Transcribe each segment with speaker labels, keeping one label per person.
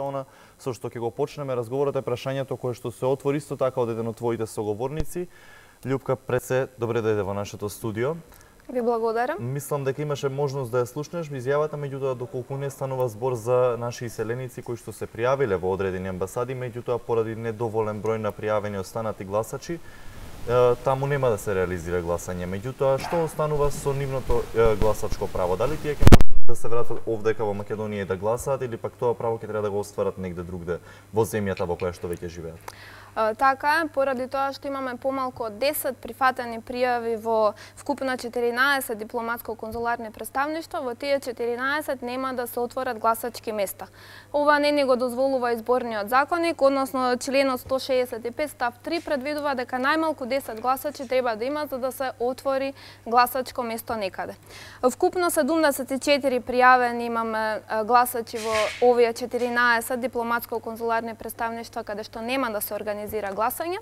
Speaker 1: она со што ќе го почнеме разговорот е прашањето кое што се отвори исто така од еден од твоите соговорници. Љупка, пред се, добре дојде во нашето студио.
Speaker 2: Ви благодарам.
Speaker 1: Мислам дека имаше можност да ја слушнеш изјавата, меѓутоа доколку не станува збор за наши иселеници кои што се пријавиле во одредени амбасади, меѓутоа поради недоволен број на пријавени останати гласачи, таму нема да се реализира гласање. Меѓутоа, што останува со нивното гласачко право? Дали тие ќе можат да се вратат овдека во Македонија и да гласаат, или пак тоа право ќе треба да го остварат негде другде во земјата во која што веќе живеат?
Speaker 2: Така е, поради тоа што имаме помалку од 10 прифатени пријави во вкупно 14 дипломатско-конзуларни представништва, во тие 14 нема да се отворат гласачки места. Ова не ни го дозволува изборниот законник, односно членот 165 став 3 предвидува дека најмалку 10 гласачи треба да има за да се отвори гласачко место некаде. Вкупно 74 пријавени имаме гласачи во овие 14 дипломатско-конзуларни представништва каде што нема да се организира гласање.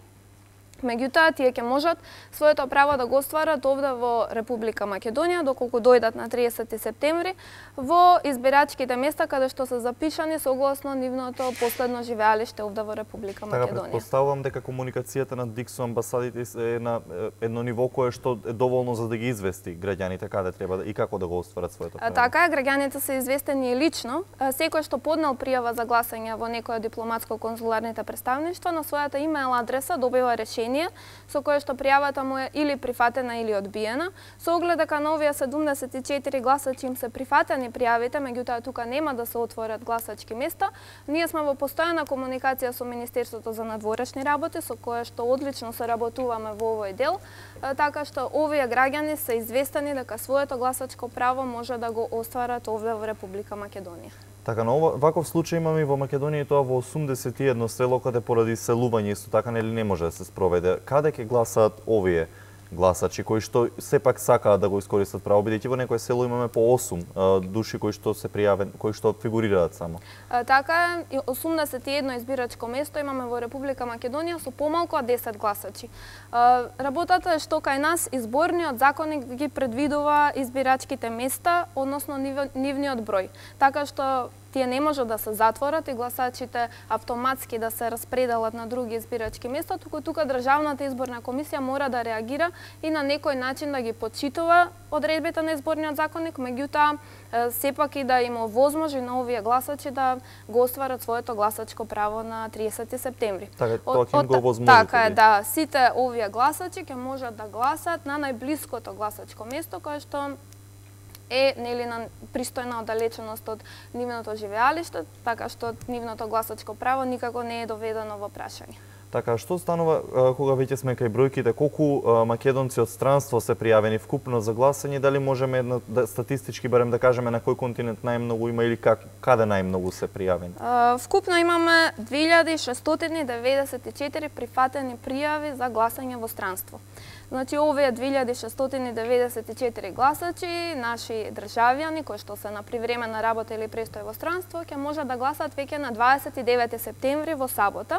Speaker 2: Меѓутоа, тие ќе можат своето право да го остварат овде во Република Македонија, доколку дојдат на 30 септември, во избирачките места каде што се запишани согласно нивното последно живеалиште овде во Република Македонија.
Speaker 1: Така, претпоставувам дека комуникацијата на ДИК со амбасадите е на едно ниво кое што е доволно за да ги извести граѓаните каде треба и како да го остварат своето право.
Speaker 2: Така, граѓаните се известени и лично. Секој што поднел пријава за гласање во некој од дипломатско-конзуларните представништва на својата имейл адреса добива решение со кое што пријавата му е или прифатена или одбиена. Со оглед дека на овие 74 гласачи им се прифатени пријавите, меѓутоа тука нема да се отворат гласачки места, ние сме во постојана комуникација со Министерството за надворешни работи, со кое што одлично соработуваме во овој дел, така што овие граѓани се известени дека своето гласачко право може да го остварат овде во Република Македонија.
Speaker 1: Така, на ваков случај имаме и во Македонија, и тоа во 81 село, каде поради селување исто така не може да се спроведе. Каде ќе гласаат овие гласачи кои што сепак сакаат да го искористат право, бидејќи во некое село имаме по 8 души кои што се пријавени, кои што фигурираат само.
Speaker 2: Така е, 81 избирачко место имаме во Република Македонија со помалку од 10 гласачи. Работата е што кај нас изборниот законник ги предвидува избирачките места, односно нивниот број. Така што тие не може да се затворат и гласачите автоматски да се распределат на други избирачки места, туку тука Државната изборна комисија мора да реагира и на некој начин да ги почитува одредбите на изборниот законник, меѓутоа сепак и да им овозможи на овие гласачи да го остварат своето гласачко право на 30 септември.
Speaker 1: Така, тоа ќе им го овозможи.
Speaker 2: Така е, да, сите овие гласачи ќе можат да гласат на најблиското гласачко место кое што е нели на пристојна оддалеченост од нивното живеалиште, така што нивното гласачко право никако не е доведено во прашање.
Speaker 1: Така, што станува кога веќе сме кај бројките, колку македонци од странство се пријавени вкупно за гласање, дали можеме статистички барем да кажеме на кој континент најмногу има или каде најмногу се пријавени?
Speaker 2: Вкупно имаме 2694 прифатени пријави за гласање во странство. Значи, овие 2694 гласачи, наши државјани, кои што се на привремена работа или престој во странство, ќе можат да гласат веќе на 29 септември во сабота.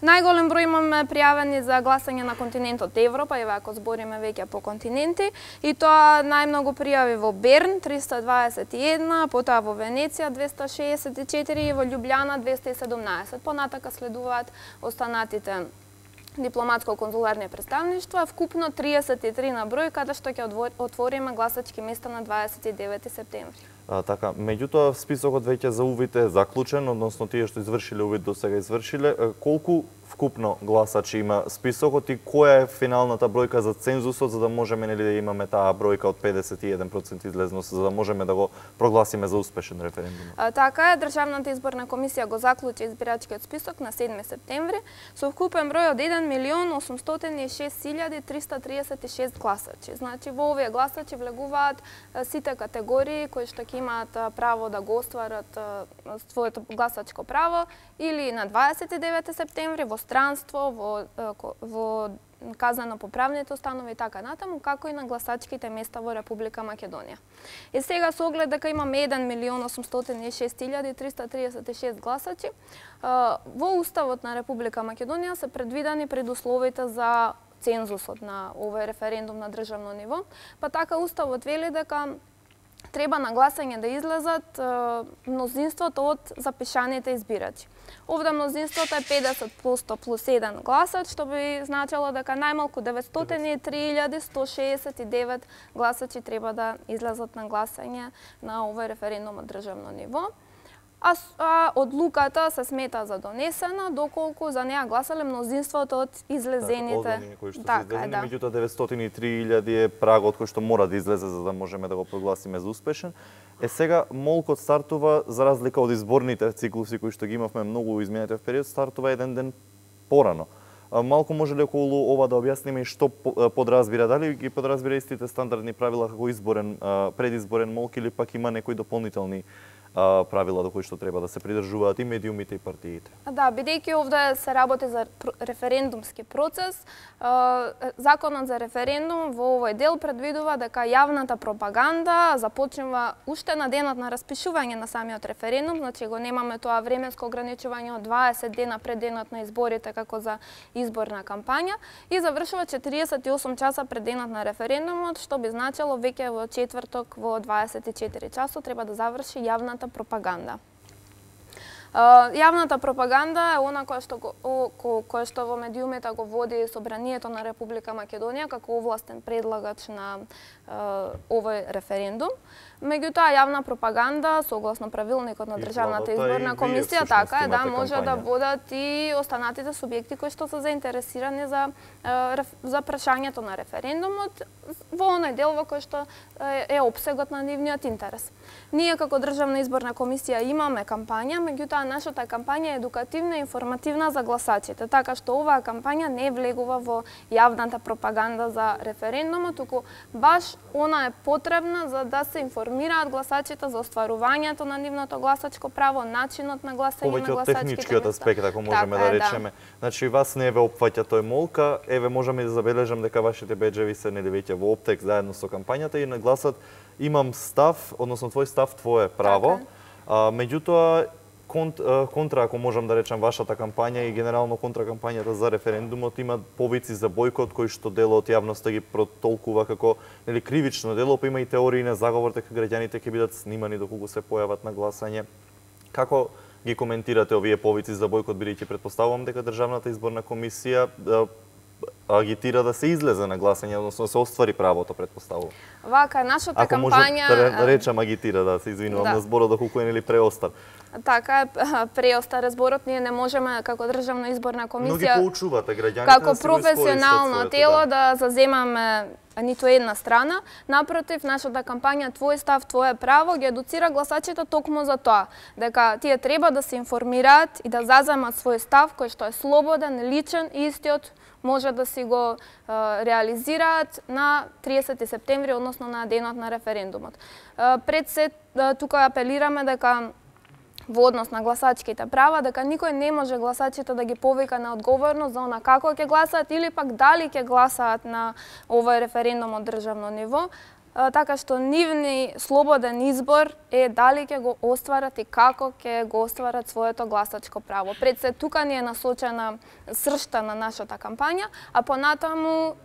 Speaker 2: Најголем број имаме пријавени за гласање на континентот Европа, еве ако збориме веќе по континенти, и тоа најмногу пријави во Берн 321, потоа во Венеција 264 и во Љубљана 217. Понатака следуваат останатите дипломатско-конзуларни представништва, вкупно 33 на број, каде што ќе отвориме гласачки места на 29 септември.
Speaker 1: Така, меѓутоа списокот веќе за увид е заклучен, односно тие што извршиле увид до сега извршиле. Колку вкупно гласачи има списокот и која е финалната бројка за цензусот, за да можеме нели да имаме таа бројка од 51% излезност, за да можеме да го прогласиме за успешен референдум?
Speaker 2: Така е, Државната изборна комисија го заклучи избирачкиот список на 7 септември со вкупен број од 1.806.336 гласачи. Значи, во овие гласачи влегуваат сите категории кои што ќе имаат право да го остварат своето гласачко право или на 29 септември во странство, во казано-поправните установи и така натаму, како и на гласачките места во Република Македонија. И сега со оглед дека имаме 1.806.336 гласачи, во Уставот на Република Македонија се предвидени предусловите за цензусот на овој референдум на државно ниво, па така Уставот вели дека треба на гласање да излезат мнозинството од запишаните избирачи. Овде мнозинството е 50% плюс 1 гласач, што би значило дека најмалку 903.169 гласачи треба да излезат на гласање на овој референдум од државно ниво. А одлуката се смета за донесена доколку за неа гласале мнозинството од излезените.
Speaker 1: Меѓутоа 903.000 е прагот кој што мора да излезе за да можеме да го прогласиме за успешен. Сега молкот стартува, за разлика од изборните циклуси кои што ги имавме многу изминатиот период, стартува еден ден порано. Малку може ли околу ова да објасниме и што подразбира, дали ги подразбира истите стандардни правила како изборен, предизборен молк или пак има некои дополнителни правила до кои што треба да се придржуваат и медиумите и партиите?
Speaker 2: Да, бидејќи овде се работи за референдумски процес, законот за референдум во овој дел предвидува дека јавната пропаганда започнува уште на денот на распишување на самиот референдум, значи го немаме тоа временско ограничување од 20 дена пред денот на изборите како за изборна кампања и завршува 48 часа пред денот на референдумот, што би значило веќе во четврток во 24 часот треба да заврши јавната пропаганда. Јавната пропаганда е она која што во медиумите го води Собранието на Република Македонија како овластен предлагач на овој референдум. Меѓутоа, јавна пропаганда, согласно правилникот на Државната изборна комисија, така е, да, може да водат и останатите субјекти кои што се заинтересирани за прашањето на референдумот во оној дел во кој што е опсегот на нивниот интерес. Ние како Државна изборна комисија имаме кампања, меѓутоа нашата кампања е едукативна и информативна за гласачите, така што оваа кампања не влегува во јавната пропаганда за референдумот, туку баш она е потребна за да се информираат гласачите за остварувањето на нивното гласачко право, начинот на гласање на гласачките места.
Speaker 1: Повеќе од техничкиот аспект, ако можеме да речеме. Значи, вас не ве опфаќа тој молка, еве можеме да забележам дека вашите беџеви се нели веќе во оптек заедно со кампањата и на гласат имам став, односно твој став, твое право. Меѓутоа, контра, ако можам да речам, вашата кампања и генерално контракампањата за референдумот има повици за бојкот кои што дело од јавноста ги протолкува како нели кривично дело, па има и теории на заговор дека граѓаните ќе бидат снимани доколку се појават на гласање. Како ги коментирате овие повици за бојкот, бидејќи претпоставувам дека Државната изборна комисија агитира да се излезе на гласање, односно да се оствари правото, претпоставувам.
Speaker 2: Вака, нашата кампања...
Speaker 1: Ако може да речам агитира, да се извинувам на зборот, доколку е нели преостар.
Speaker 2: Така е, преостар зборот, ние не можеме како Државна изборна комисија...
Speaker 1: Но ги поучувате граѓаните
Speaker 2: како професионално тело да заземаме ниту една страна. Напротив, нашата кампања Твој став, твое право ги едуцира гласачите токму за тоа, дека тие треба да се информираат и да заземат свој став кој што е слободен, личен и истиот може да си го реализираат на 30 септември, односно на денот на референдумот. Пред се, тука апелираме дека во однос на гласачките права, дека никој не може гласачите да ги повика на одговорност за она како ќе гласаат или пак дали ќе гласаат на овој референдум од државно ниво, така што нивни слободен избор е дали ќе го остварат и како ќе го остварат своето гласачко право. Пред се тука ни е насочена сршта на нашата кампања, а понатаму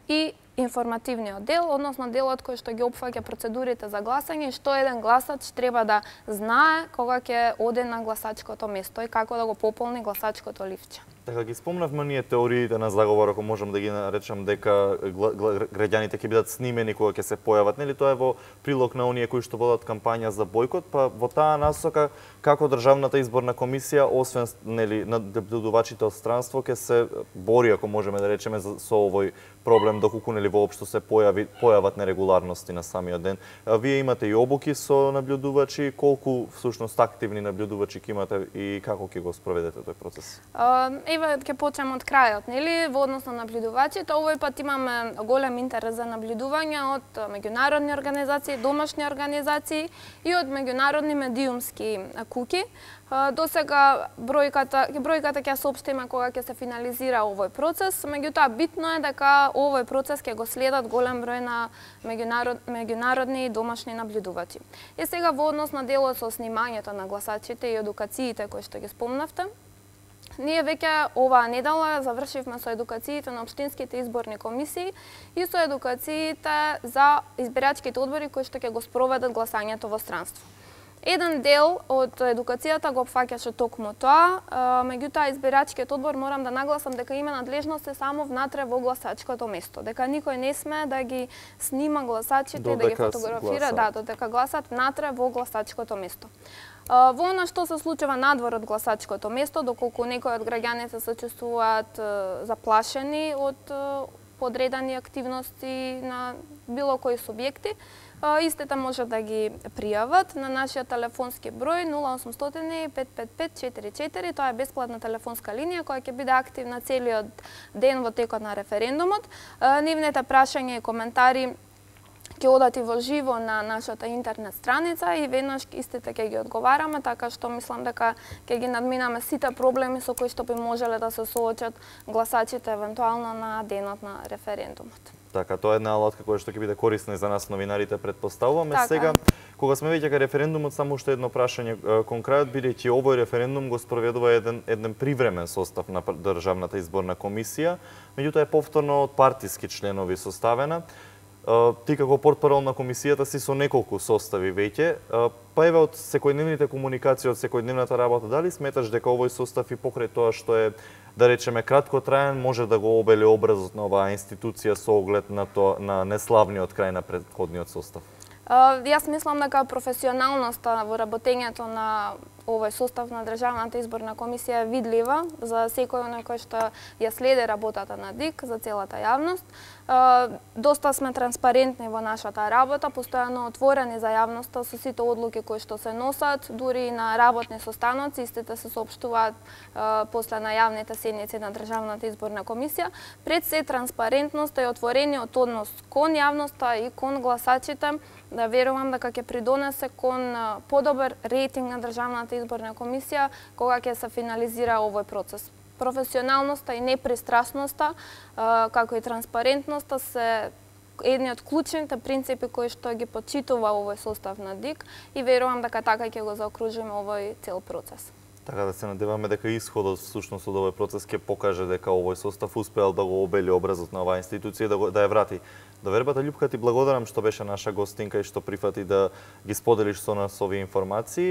Speaker 2: и информативниот дел, односно делот кој што ги опфаќа процедурите за гласање и што еден гласач треба да знае кога ќе оде на гласачкото место и како да го пополни гласачкото ливче.
Speaker 1: Така ги спомнавме ние теориите на заговор, ако можам да ги наречам, дека граѓаните ќе бидат снимени кога ќе се појават, нели тоа е во прилог на оние кои што водат кампања за бојкот, па во таа насока како Државната изборна комисија, освен нели наблюдувачите од странство, ќе се бори, ако можеме да речеме, со овој проблем доколку нели воопшто се појават нерегуларности на самиот ден. Вие имате и обуки со наблюдувачи, колку всушност активни наблюдувачи ќе имате и како ќе го спроведете тој процес?
Speaker 2: Еве ќе почнем од крајот, нели, во однос на наблюдувачите. Овој пат имаме голем интерес за наблюдување од меѓународни организации, домашни организации и од меѓународни медиумски куќи. До сега бројката ќе соопштиме кога ќе се финализира овој процес, меѓутоа битно е дека овој процес ќе го следат голем број на меѓународни и домашни наблюдувачи. И сега во однос на делот со снимањето на гласачите и едукациите кои што ги спомнавте, ние веќе оваа недела завршивме со едукациите на општинските изборни комисии и со едукациите за избирачките одбори кои што ќе го спроведат гласањето во странство. Еден дел од едукацијата го опфаќаше токму тоа, меѓутоа избирачкиот одбор морам да нагласам дека има надлежност само внатре во гласачкото место, дека никој не sme да ги снима гласачите, да ги фотографира, додека гласат внатре во гласачкото место. Во она што се случува надвор од гласачкото место, доколку некои од граѓаните се чувствуваат заплашени од подредени активности на било кои субјекти, истите може да ги пријават на нашиот телефонски број 0800 555 44. Тоа е бесплатна телефонска линија која ќе биде активна целиот ден во текот на референдумот. Нивните прашања и коментари ќе одат и во живо на нашата интернет страница и веднаш истите ќе ги одговараме, така што мислам дека ќе ги надминаме сите проблеми со кои што би можеле да се соочат гласачите евентуално на денот на референдумот.
Speaker 1: Така, тоа е една алатка која што ќе биде корисна и за нас новинарите, предпоставуваме.
Speaker 2: Така.
Speaker 1: Сега, кога сме веќе кај референдумот, само уште едно прашање кон крајот, бидејќи овој референдум го спроведува еден привремен состав на Државната изборна комисија, меѓутоа е повторно од партиски членови составена. Ти како портпарол на комисијата си со неколку состави веќе, па еве од секојдневните комуникации, од секојдневната работа, дали сметаш дека овој состав и покрај тоа што е, да речеме, краткотраен, може да го обели образот на оваа институција со оглед на неславниот крај на претходниот состав?
Speaker 2: Јас мислам дека професионалноста во работењето на овој состав на Државната изборна комисија е видлива за секој оној кој што ја следи работата на ДИК, за целата јавност. Доста сме транспарентни во нашата работа, постојано отворени за јавноста со сите одлуки кои што се носат, дури и на работни состаноци, истите се соопштуваат после на јавните седници на Државната изборна комисија. Пред се транспарентноста и отворениот однос кон јавноста и кон гласачите, да верувам дека ќе придонесе кон подобар рейтинг на Државната изборна комисија кога ќе се финализира овој процес. Професионалноста и непристрасноста, како и транспарентноста се едни од клучните принципи кои што ги почитува овој состав на ДИК и верувам дека така ќе го заокружиме овој цел процес.
Speaker 1: Така да се надеваме дека исходот всушност од овој процес ќе покаже дека овој состав успеал да го обели образот на оваа институција и да ја врати до вербата. Љупка, ти благодарам што беше наша гостинка и што прифати да ги споделиш со нас овие информации.